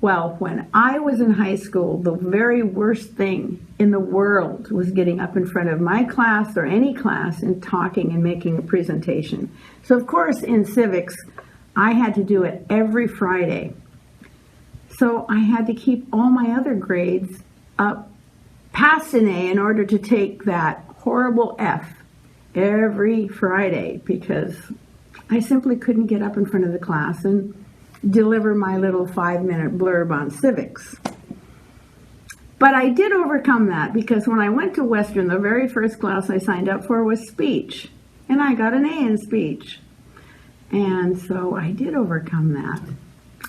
Well, when I was in high school, the very worst thing in the world was getting up in front of my class or any class and talking and making a presentation. So, of course, in civics, I had to do it every Friday. So I had to keep all my other grades up past an A in order to take that horrible F every Friday, because I simply couldn't get up in front of the class and deliver my little 5-minute blurb on civics. But I did overcome that, because when I went to Western, the very first class I signed up for was speech, and I got an A in speech. And so I did overcome that.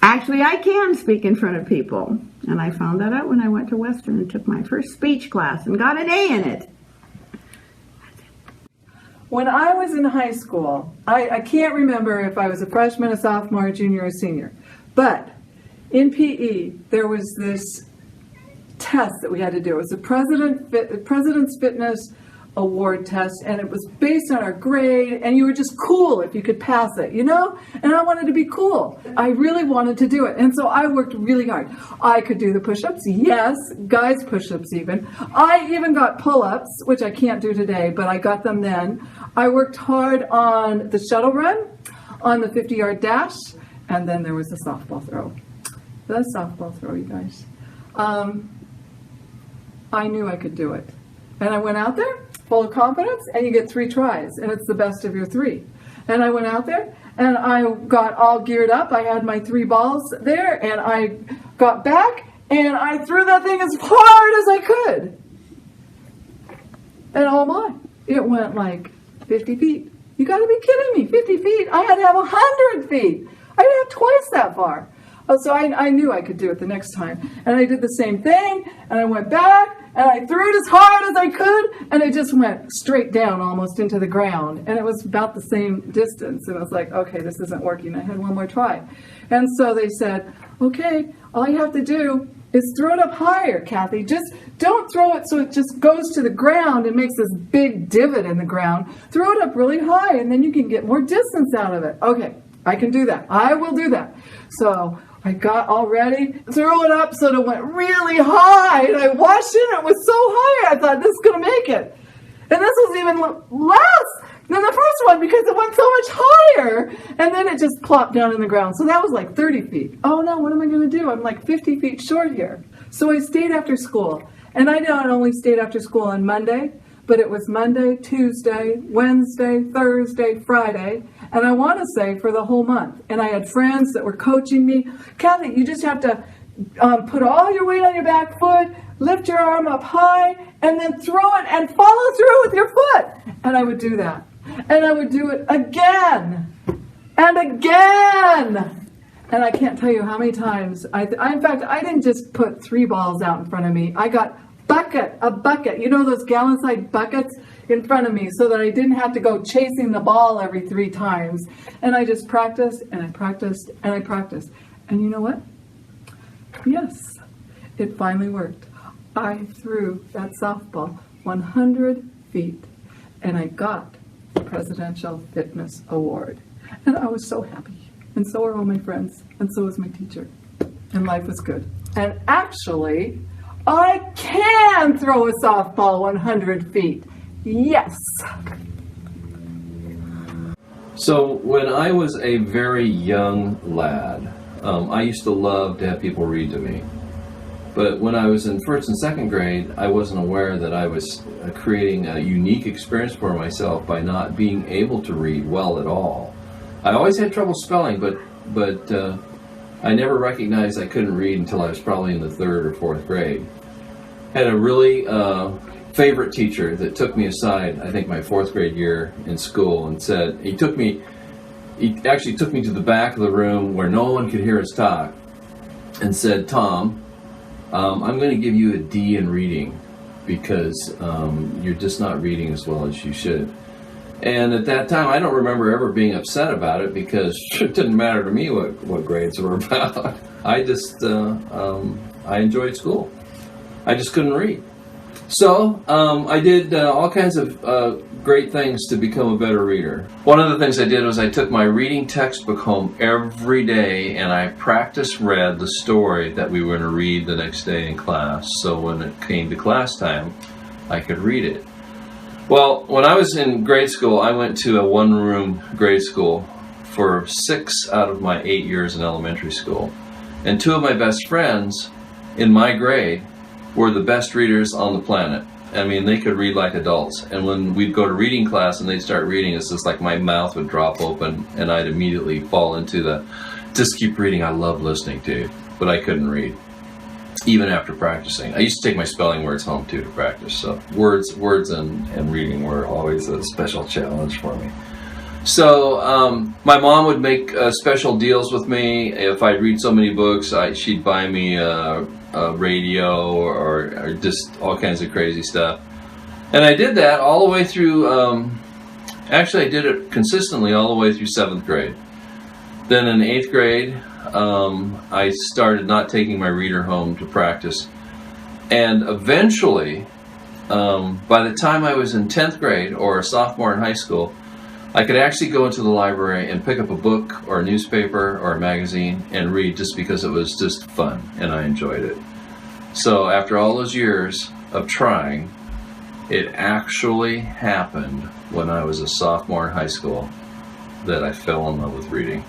Actually, I can speak in front of people, and I found that out when I went to Western and took my first speech class and got an A in it. When I was in high school, I can't remember if I was a freshman, a sophomore, a junior, or a senior, but in PE, there was this test that we had to do. It was the President's Fitness Award test, and it was based on our grade, and you were just cool if you could pass it, you know? And I wanted to be cool. I really wanted to do it, and so I worked really hard. I could do the push-ups, yes, guys push-ups even. I even got pull-ups, which I can't do today, but I got them then. I worked hard on the shuttle run, on the 50-yard dash, and then there was the softball throw. The softball throw, you guys. I knew I could do it. And I went out there full of confidence, and you get 3 tries, and it's the best of your 3. And I went out there, and I got all geared up. I had my 3 balls there, and I got back, and I threw that thing as hard as I could. And oh my, it went like 50 feet. You gotta be kidding me, 50 feet. I had to have 100 feet. I didn't have twice that far. So I knew I could do it the next time. And I did the same thing, and I went back, and I threw it as hard as I could, and it just went straight down almost into the ground. And it was about the same distance. And I was like, okay, this isn't working. I had one more try. And so they said, okay, all you have to do is throw it up higher, Kathy. Just don't throw it so it just goes to the ground and makes this big divot in the ground. Throw it up really high, and then you can get more distance out of it. Okay, I can do that. I will do that. So I got all ready, threw it up so that it went really high, and I watched it, and it was so high, I thought, this is going to make it. And this was even less than the first one, because it went so much higher, and then it just plopped down in the ground. So that was like 30 feet. Oh no, what am I going to do? I'm like 50 feet short here. So I stayed after school, and I not only stayed after school on Monday, but it was Monday, Tuesday, Wednesday, Thursday, Friday, and I want to say for the whole month. And I had friends that were coaching me. Kathy, you just have to put all your weight on your back foot, lift your arm up high, and then throw it and follow through with your foot. And I would do that. And I would do it again and again. And I can't tell you how many times. In fact, I didn't just put 3 balls out in front of me. I got a bucket, you know, those gallon-sized buckets in front of me, so that I didn't have to go chasing the ball every 3 times. And I just practiced, and I practiced, and I practiced. And you know what? Yes, it finally worked. I threw that softball 100 feet, and I got the Presidential Fitness Award. And I was so happy. And so are all my friends, and so was my teacher. And life was good. And actually, I can throw a softball 100 feet. Yes. So when I was a very young lad, I used to love to have people read to me. But when I was in 1st and 2nd grade, I wasn't aware that I was creating a unique experience for myself by not being able to read well at all. I always had trouble spelling, but I never recognized I couldn't read until I was probably in the 3rd or 4th grade. Had a really favorite teacher that took me aside, I think my 4th grade year in school, and said, he actually took me to the back of the room where no one could hear us talk, and said, Tom, I'm going to give you a D in reading because you're just not reading as well as you should. And at that time, I don't remember ever being upset about it, because it didn't matter to me what grades were about. I just, I enjoyed school. I just couldn't read. So I did all kinds of great things to become a better reader. One of the things I did was I took my reading textbook home every day and I practice read the story that we were going to read the next day in class. So when it came to class time, I could read it. Well, when I was in grade school, I went to a one-room grade school for 6 out of my 8 years in elementary school. And 2 of my best friends in my grade were the best readers on the planet. I mean, they could read like adults. And when we'd go to reading class and they'd start reading, it's just like my mouth would drop open and I'd immediately fall into the, just keep reading, I love listening to you. But I couldn't read, even after practicing. I used to take my spelling words home too to practice. So words and reading were always a special challenge for me. So my mom would make special deals with me. If I'd read so many books, she'd buy me a radio or just all kinds of crazy stuff. And I did that all the way through, actually I did it consistently all the way through 7th grade. Then in 8th grade, I started not taking my reader home to practice. And eventually, by the time I was in 10th grade or a sophomore in high school, I could actually go into the library and pick up a book or a newspaper or a magazine and read just because it was just fun and I enjoyed it. So after all those years of trying, it actually happened when I was a sophomore in high school that I fell in love with reading.